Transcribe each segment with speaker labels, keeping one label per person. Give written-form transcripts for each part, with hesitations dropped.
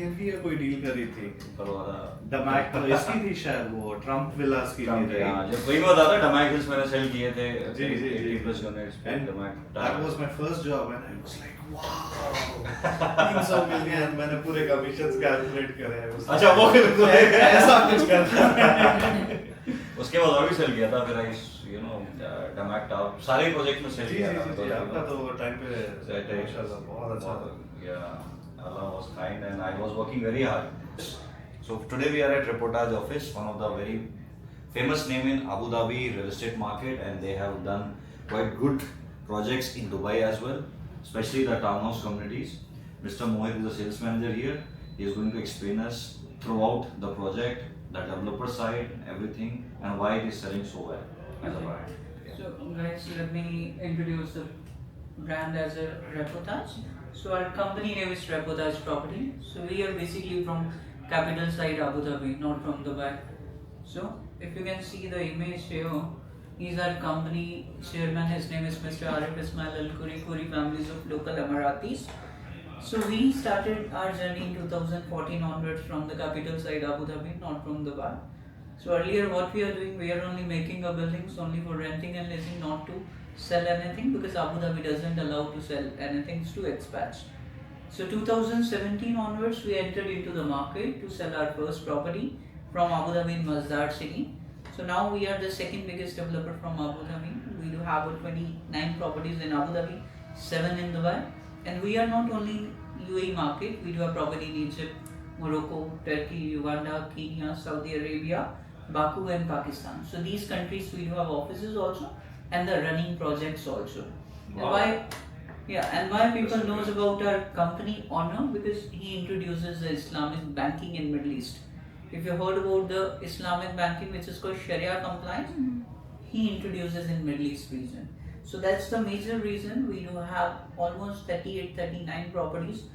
Speaker 1: भी कोई डील करी थी
Speaker 2: पर वाला
Speaker 1: डमैक तो इसकी थी शायद, वो ट्रम्प विलास की थी रही।
Speaker 2: हाँ, जब वही बता था डमैक हिल्स मैंने सेल किए थे
Speaker 1: जी जी
Speaker 2: 80+ यूनिट्स पे
Speaker 1: and
Speaker 2: डमैक
Speaker 1: that was my first job and I was like wow 300 million मैंने पूरे कमीशंस कैलकुलेट करे हैं उसमें।
Speaker 2: अच्छा वो
Speaker 1: ऐसा कुछ करना
Speaker 2: उसके बाद और भी सेल किया था फिर आई यू नो डमैक टावर सारे प्रोजेक्ट में सेल
Speaker 1: जी
Speaker 2: किया
Speaker 1: जी
Speaker 2: था
Speaker 1: जी आपका तो टाइम पे
Speaker 2: That is-
Speaker 1: माशाल्लाह बहुत अच्छा था।
Speaker 2: Yeah, Allah was kind and I was working very hard. So today we are at Reportage office, one of the very famous name in Abu Dhabi real estate market, and they have done quite good projects in Dubai as well, especially the townhouse communities. Mr. Mohit is the sales manager here. He is going to explain us throughout the project, the developer side, everything, and why it is selling so well as a brand.
Speaker 3: So guys, let me introduce the brand as a Reportage. So our company name is Reportage Property. So we are basically from capital side Abu Dhabi, not from Dubai. So if you can see the image here, he's our company chairman. His name is Mr. Arif Ismail Al Khoury, Khoury families of local Emiratis. So we started our journey in 2014 onwards from the capital side Abu Dhabi, not from Dubai. So earlier what we are doing, we are only making a buildings only for renting and leasing, not to sell anything because Abu Dhabi doesn't allow to sell anything to expats. So 2017 onwards we entered into the market to sell our first property from Abu Dhabi in Masdar city. So now we are the second biggest developer from Abu Dhabi. We do have 29 properties in Abu Dhabi, 7 in Dubai, and we are not only UAE market, we do have property in Egypt, Morocco, Turkey, Uganda, Kenya, Saudi Arabia, Baku and Pakistan. So these countries we do have offices also and the running projects also.
Speaker 2: Wow.
Speaker 3: And why people knows about our company owner, because he introduces the Islamic banking in Middle East. If you heard about the Islamic banking which is called Sharia compliance, he introduces in Middle East region. So that's the major reason we do have almost 38-39 properties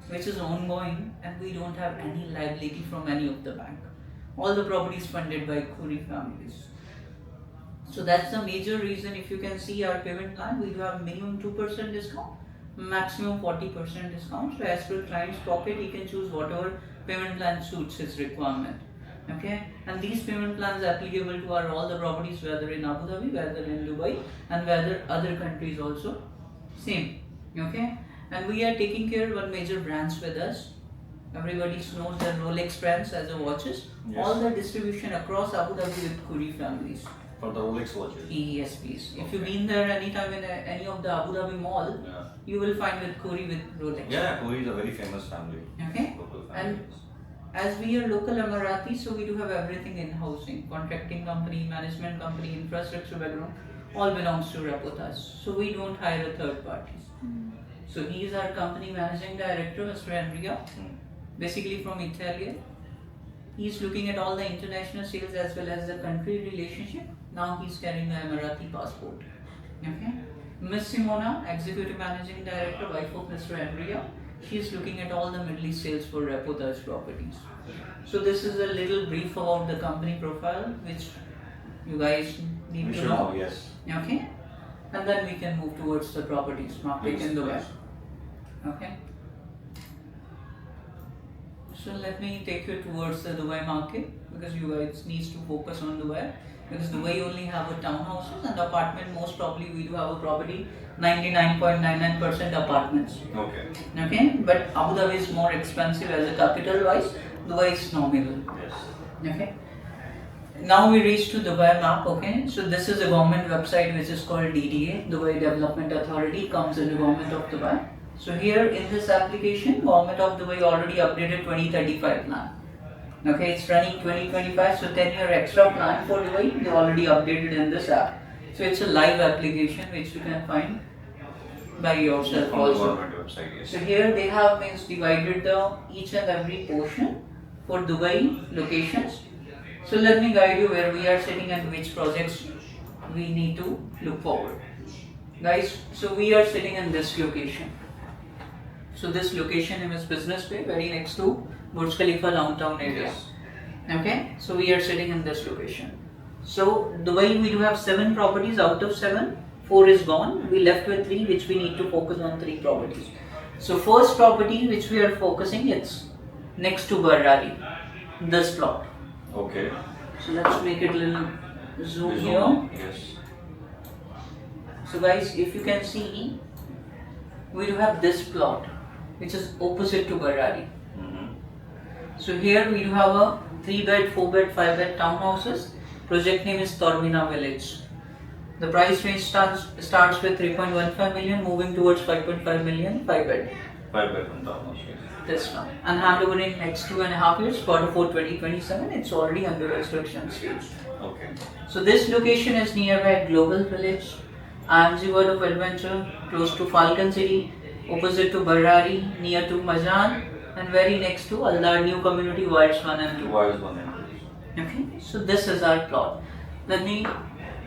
Speaker 3: which is ongoing, and we don't have any liability from any of the bank. All the properties funded by Khoury families. So that's the major reason. If you can see our payment plan, we do have minimum 2% discount, maximum 40% discount. So as per client's pocket, he can choose whatever payment plan suits his requirement. Okay, and these payment plans are applicable to our all the properties, whether in Abu Dhabi, whether in Dubai, and whether other countries also. Same. Okay, and we are taking care of one major brands with us. Everybody knows the Rolex brands as a watches.
Speaker 2: Yes.
Speaker 3: All the distribution across Abu Dhabi with Khoury families.
Speaker 2: For the Rolex watches.
Speaker 3: Yes, please. If you've been there anytime in any of the Abu Dhabi mall,
Speaker 2: Yeah.
Speaker 3: you will find with Khoury with Rolex.
Speaker 2: Yeah, Khoury is a very famous family.
Speaker 3: Okay.
Speaker 2: Local family.
Speaker 3: And as we are local Emiratis, so we do have everything in housing, contracting company, management company, infrastructure background, all belongs to Reportage. So we don't hire a third parties. So he is our company managing director, Mr. Enria, basically from Italy. He is looking at all the international sales as well as the country relationship. Now he is carrying the Emirati passport. Okay. Miss Simona, executive managing director, wife of Mr. Enria. She is looking at all the Middle East sales for Reportage properties. So this is a little brief about the company profile, which you guys need
Speaker 2: We
Speaker 3: to
Speaker 2: should
Speaker 3: know.
Speaker 2: know, yes.
Speaker 3: Okay, and then we can move towards the properties market
Speaker 2: Please,
Speaker 3: in Dubai.
Speaker 2: please.
Speaker 3: Okay. So let me take you towards the Dubai market, because you guys needs to focus on Dubai, because Dubai only have a townhouses and apartment. Most probably we do have a property 99.99% apartments.
Speaker 2: Okay.
Speaker 3: Okay, but Abu Dhabi is more expensive as a capital wise. Dubai is nominal.
Speaker 2: Yes.
Speaker 3: Okay. Now we reach to Dubai map. Okay, so this is a government website which is called DDA, Dubai Development Authority, comes in the government of Dubai. So here in this application, government of Dubai already updated 2035 plan. Okay, it's running 2025, so 10-year extra plan for Dubai, they already updated in this app. So it's a live application which you can find by yourself
Speaker 2: From the
Speaker 3: also.
Speaker 2: government website, yes.
Speaker 3: So here they have means divided the each and every portion for Dubai locations. So let me guide you where we are sitting and which projects we need to look forward. Guys, so we are sitting in this location. So this location name is Business Bay, very next to Burj Khalifa downtown area.
Speaker 2: Yes.
Speaker 3: Okay, so we are sitting in this location. So Dubai we do have 7 properties. Out of 7, 4 is gone. We left with 3, which we need to focus on 3 properties. So first property which we are focusing, it's next to Barrari. This plot.
Speaker 2: Okay.
Speaker 3: So let's make it a little zoom
Speaker 2: This
Speaker 3: here.
Speaker 2: one, yes.
Speaker 3: So guys, if you can see, we do have this plot, which is opposite to Barrari. So here we do have a 3-bed, 4-bed, 5-bed townhouses. Project name is Tormina Village. The price range starts with 3.15 million, moving towards 5.5 million, 5-bed.
Speaker 2: 5-bedroom townhouse. Yes.
Speaker 3: This one. And handover in next 2.5 years, Q4 2027. It's already under construction stage.
Speaker 2: Okay.
Speaker 3: So this location is nearby Global Village, IMG World of Adventure, close to Falcon City, opposite to Barrari, near to Majan, and very next to Aldar New Community Wards 1 and 2.
Speaker 2: Wards 1 and 2.
Speaker 3: Okay, so this is our plot. Let me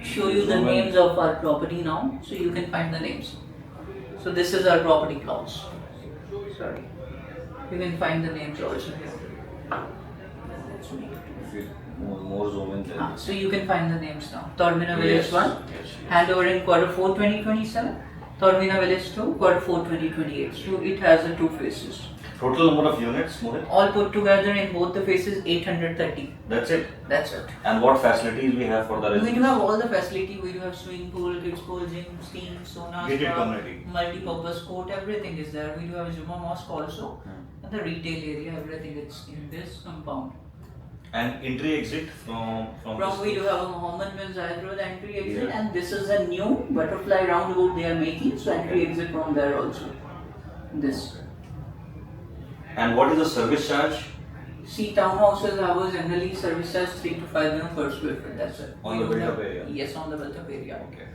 Speaker 3: show you the names of our property now, so you can find the names. So this is our property plots. Sorry, you can find the names also here.
Speaker 2: If you more zoom in there.
Speaker 3: So you can find the names now. Tormina Village
Speaker 2: Yes,
Speaker 3: 1,
Speaker 2: yes.
Speaker 3: handover in Q4 2027. Tormina Village 2, Q4 2028. So it has the 2 phases.
Speaker 2: Total number of units, Mohit?
Speaker 3: All put together in both the phases 830.
Speaker 2: That's it.
Speaker 3: That's it.
Speaker 2: And what facilities we have for the
Speaker 3: We
Speaker 2: residents?
Speaker 3: do have all the facility. We do have swimming pool, kids pool, gym, steam, sauna,
Speaker 2: Gated
Speaker 3: spa,
Speaker 2: community.
Speaker 3: multi-purpose court, everything is there. We do have a Juma mosque also. And the retail area, everything is in this compound.
Speaker 2: And entry exit from
Speaker 3: From
Speaker 2: this
Speaker 3: we do have a Mohammed bin Zayed Road entry exit,
Speaker 2: Yeah.
Speaker 3: and this is a new butterfly roundabout they are making, so entry exit from there also. This.
Speaker 2: And what is the service charge?
Speaker 3: See, townhouses have a generally service charge 3 to 5 million per square foot. That's it.
Speaker 2: On
Speaker 3: We
Speaker 2: the
Speaker 3: don't
Speaker 2: built-up
Speaker 3: have-
Speaker 2: area?
Speaker 3: Yes, on the built-up area.
Speaker 2: Okay.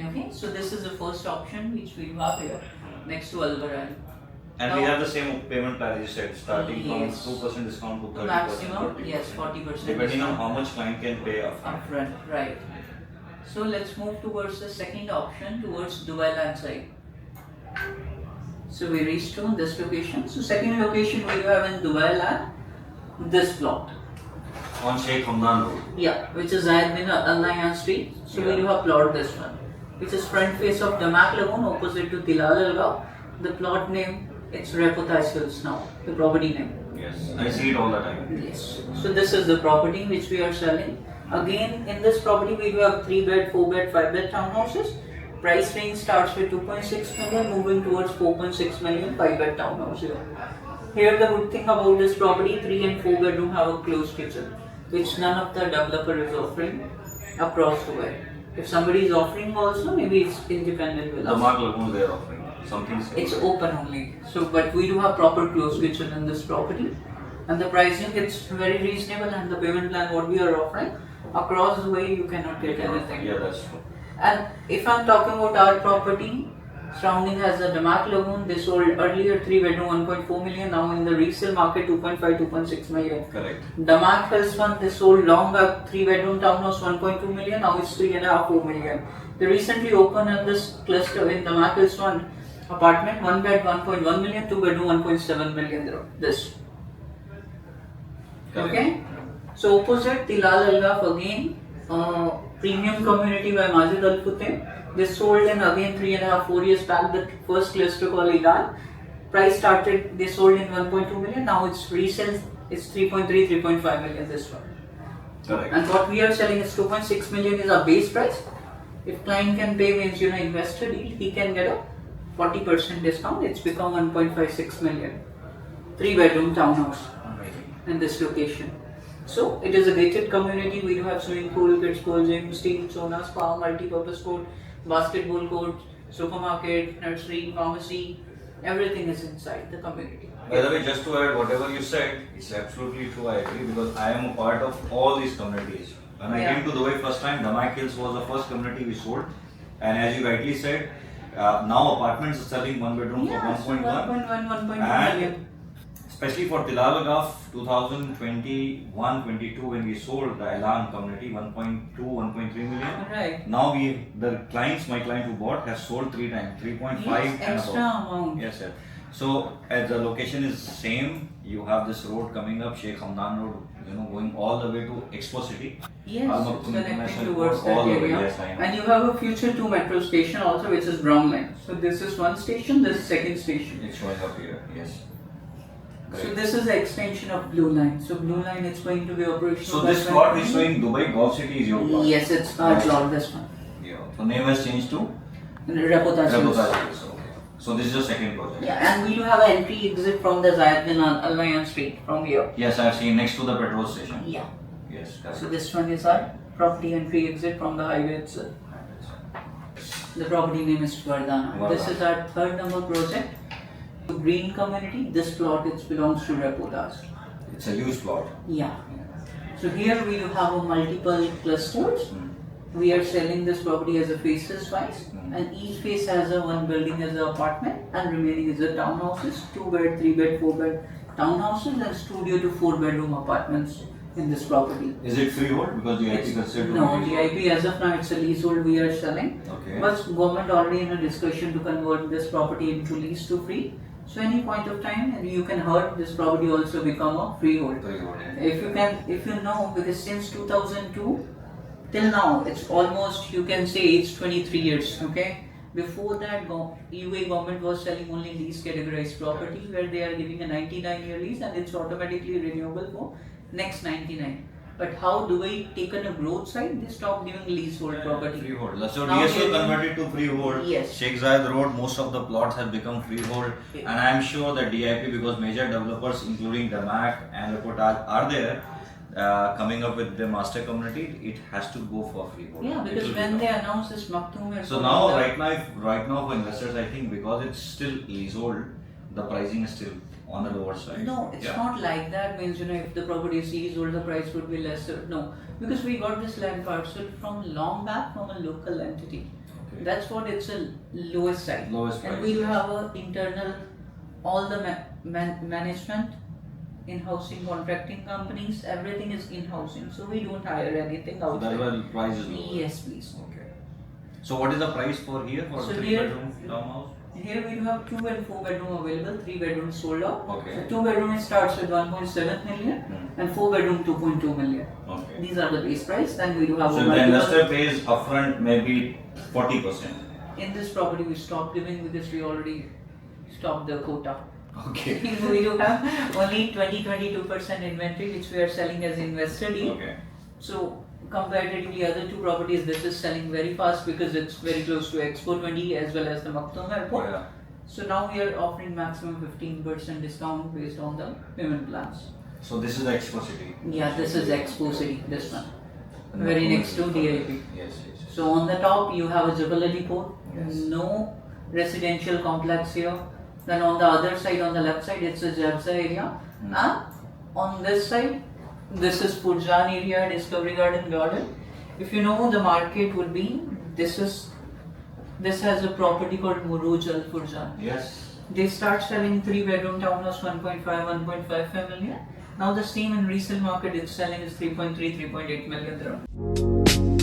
Speaker 3: Okay, so this is the first option which we have here next to Albaran.
Speaker 2: And we
Speaker 3: Now-
Speaker 2: have the same payment plan as you said, starting from
Speaker 3: Yes.
Speaker 2: 2% discount to
Speaker 3: The
Speaker 2: 30%.
Speaker 3: maximum,
Speaker 2: 40%.
Speaker 3: yes, 40%.
Speaker 2: Depending on
Speaker 3: discount
Speaker 2: how much client can pay upfront.
Speaker 3: upfront, right. So let's move towards the second option, towards Dubai land side. So we reached to this location. So second location we have in Dubai land, this plot.
Speaker 2: On Sheikh Hamdan Road.
Speaker 3: Yeah, which is Zayed bin Al Nahyan Street. So we
Speaker 2: Yeah.
Speaker 3: do have plot this one, which is front face of Damak Lagoon opposite to Tilal Algaw. The plot name, it's Repotage Hills now, the property name.
Speaker 2: Yes. I see it all the time.
Speaker 3: Yes. So this is the property which we are selling. Again, in this property we do have 3-bed, 4-bed, 5-bed townhouses. Price range starts with 2.6 million, moving towards 4.6 million 5-bed townhouse here. Here the good thing about this property, 3 and 4 bedroom have a closed kitchen, which none of the developer is offering across the way. If somebody is offering also, maybe it's independent with
Speaker 2: The
Speaker 3: us.
Speaker 2: Mark Lagoon they are offering something similar.
Speaker 3: It's open only. So, but we do have proper closed kitchen in this property, and the pricing it's very reasonable, and the payment plan what we are offering across the way you cannot get anything.
Speaker 2: Yeah, that's true.
Speaker 3: And if I'm talking about our property, surrounding has the Damak Lagoon. They sold earlier 3 bedroom 1.4 million. Now in the resale market 2.5 2.6 million.
Speaker 2: Correct.
Speaker 3: Damak Hills one they sold long back 3 bedroom townhouse 1.2 million. Now it's 3.5 4 million. They recently opened in this cluster in Damak Hills one apartment 1 bed 1.1 million, 2 bedroom 1.7 million. This.
Speaker 2: Correct.
Speaker 3: Okay. So opposite Tilal Algaf again, premium community by Majid Al Futtaim. They sold in again 3.5 4 years back. The first cluster called Ilan. Price started they sold in 1.2 million. Now it's resale. It's 3.3 3.5 million this one.
Speaker 2: Correct.
Speaker 3: And what we are selling is 2.6 million is our base price. If client can pay means investor deal, he can get a 40% discount. It's become 1.56 million. 3 bedroom townhouse in this location. So it is a gated community. We do have swimming pool, kids pool, gym, steam, sauna, spa, multi-purpose court, basketball court, supermarket, nursery, pharmacy. Everything is inside the community.
Speaker 2: By the way, just to add whatever you said, it's absolutely true. I agree because I am a part of all these communities. When I
Speaker 3: Yeah.
Speaker 2: came to Dubai first time, Damak Hills was the first community we sold, and as you rightly said, now apartments are selling 1 bedroom
Speaker 3: Yeah,
Speaker 2: for
Speaker 3: so
Speaker 2: 1.1.
Speaker 3: 1.1
Speaker 2: And
Speaker 3: million.
Speaker 2: especially for Tilal Agaf 2021-22 when we sold the Elan community 1.2 1.3 million.
Speaker 3: Right.
Speaker 2: Now the clients, my client who bought has sold 3 times, 3.5
Speaker 3: Yes,
Speaker 2: and
Speaker 3: extra
Speaker 2: above.
Speaker 3: amount.
Speaker 2: Yes, sir. So as the location is same, you have this road coming up, Sheikh Hamdan Road, going all the way to Expo City.
Speaker 3: Yes,
Speaker 2: Al
Speaker 3: it's
Speaker 2: Maktoum
Speaker 3: connecting
Speaker 2: International
Speaker 3: towards
Speaker 2: Airport, all
Speaker 3: that
Speaker 2: the way,
Speaker 3: area.
Speaker 2: yes, I know.
Speaker 3: And you have a future 2 metro station also, which is Brown Line. So this is one station, this is second station.
Speaker 2: It's showing up here, yes.
Speaker 3: So this is the extension of Blue Line. So Blue Line is going to be operational.
Speaker 2: So
Speaker 3: by
Speaker 2: this plot
Speaker 3: 2020.
Speaker 2: is showing Dubai Golf City is your plot.
Speaker 3: Yes, it's our
Speaker 2: Nice.
Speaker 3: plot. This one.
Speaker 2: Yeah. So name has changed to
Speaker 3: Reportage.
Speaker 2: Rabotaj. Okay. So this is your second project.
Speaker 3: Yeah, and we do have an entry exit from the Zayed bin Al Nahyan Street from here.
Speaker 2: Yes, I've seen next to the petrol station.
Speaker 3: Yeah.
Speaker 2: Yes, correct.
Speaker 3: So this one is our property entry exit from the highway itself. The property name is Vardhana. This is our third number project. Green community. This plot it belongs to Reportage.
Speaker 2: It's a huge plot.
Speaker 3: Yeah. So here we do have a multiple clusters. We are selling this property as a phases wise, and each phase has a one building as an apartment, and remaining is the townhouses, 2 bed, 3 bed, 4 bed townhouses, and studio to 4 bedroom apartments in this property.
Speaker 2: Is it freehold? Because the IP considered to
Speaker 3: No,
Speaker 2: be
Speaker 3: the IP as of now it's a leasehold we are selling.
Speaker 2: Okay.
Speaker 3: But government already in a discussion to convert this property into lease to free. So any point of time you can heard this property also become a freehold.
Speaker 2: Freehold.
Speaker 3: If you know, because since 2002 till now it's almost, you can say it's 23 years. Okay, before that UAE government was selling only lease categorized property where they are giving a 99-year lease and it's automatically renewable for next 99. But how Dubai taken a growth side, they stopped giving leasehold property.
Speaker 2: Freehold. So
Speaker 3: Now
Speaker 2: DSO
Speaker 3: they-
Speaker 2: converted to freehold.
Speaker 3: Yes.
Speaker 2: Sheikh Zayed Road, most of the plots have become freehold.
Speaker 3: Yeah.
Speaker 2: And I am sure that DIP, because major developers including Damac and Reportage are there, coming up with the master community, it has to go for freehold.
Speaker 3: Yeah,
Speaker 2: It
Speaker 3: because
Speaker 2: will
Speaker 3: when
Speaker 2: become-
Speaker 3: they announced this Maktoum Airport,
Speaker 2: So now, right now for investors, I think because it's still leasehold, the pricing is still on the lower side.
Speaker 3: No, it's
Speaker 2: Yeah.
Speaker 3: not like that. Means if the property is leasehold, the price would be lesser. No, because we got this land parcel from long back from a local entity.
Speaker 2: Okay.
Speaker 3: That's what it's a lowest side.
Speaker 2: Lowest
Speaker 3: And
Speaker 2: price.
Speaker 3: we do have a internal, all the management, in-housing contracting companies, everything is in-housing. So we don't hire anything
Speaker 2: So
Speaker 3: outside.
Speaker 2: that's why the price is lower.
Speaker 3: Yes, please.
Speaker 2: Okay. So what is the price for here for
Speaker 3: So
Speaker 2: 3
Speaker 3: here-
Speaker 2: bedroom townhouse?
Speaker 3: Here we do have 2 and 4 bedroom available, 3 bedrooms sold out.
Speaker 2: Okay.
Speaker 3: So 2 bedroom it starts with 1.7 million and 4 bedroom 2.2 million.
Speaker 2: Okay.
Speaker 3: These are the base price. Then we do have
Speaker 2: So
Speaker 3: a
Speaker 2: if the
Speaker 3: multiple-
Speaker 2: investor pays upfront maybe 40%.
Speaker 3: In this property we stopped giving because we already stopped the quota.
Speaker 2: Okay.
Speaker 3: We do have only 20-22% inventory which we are selling as investor deal.
Speaker 2: Okay.
Speaker 3: So comparatively other two properties, this is selling very fast because it's very close to Expo 20 as well as the Maktoum Airport.
Speaker 2: Yeah.
Speaker 3: So now we are offering maximum 15% discount based on the payment plans.
Speaker 2: So this is the Expo City.
Speaker 3: Yeah, this is Expo City, this one. Very next to DIP.
Speaker 2: Yes, yes.
Speaker 3: So on the top you have a Jebel Ali Port.
Speaker 2: Yes.
Speaker 3: No residential complex here. Then on the other side, on the left side, it's a Jabza area. And on this side, this is Furjan area, Discovery Garden. If you know the market would be, this has a property called Muruj Al Furjan.
Speaker 2: Yes.
Speaker 3: They start selling 3 bedroom townhouse 1.5 million. Now the same in resale market it's selling is 3.3, 3.8 million dirham.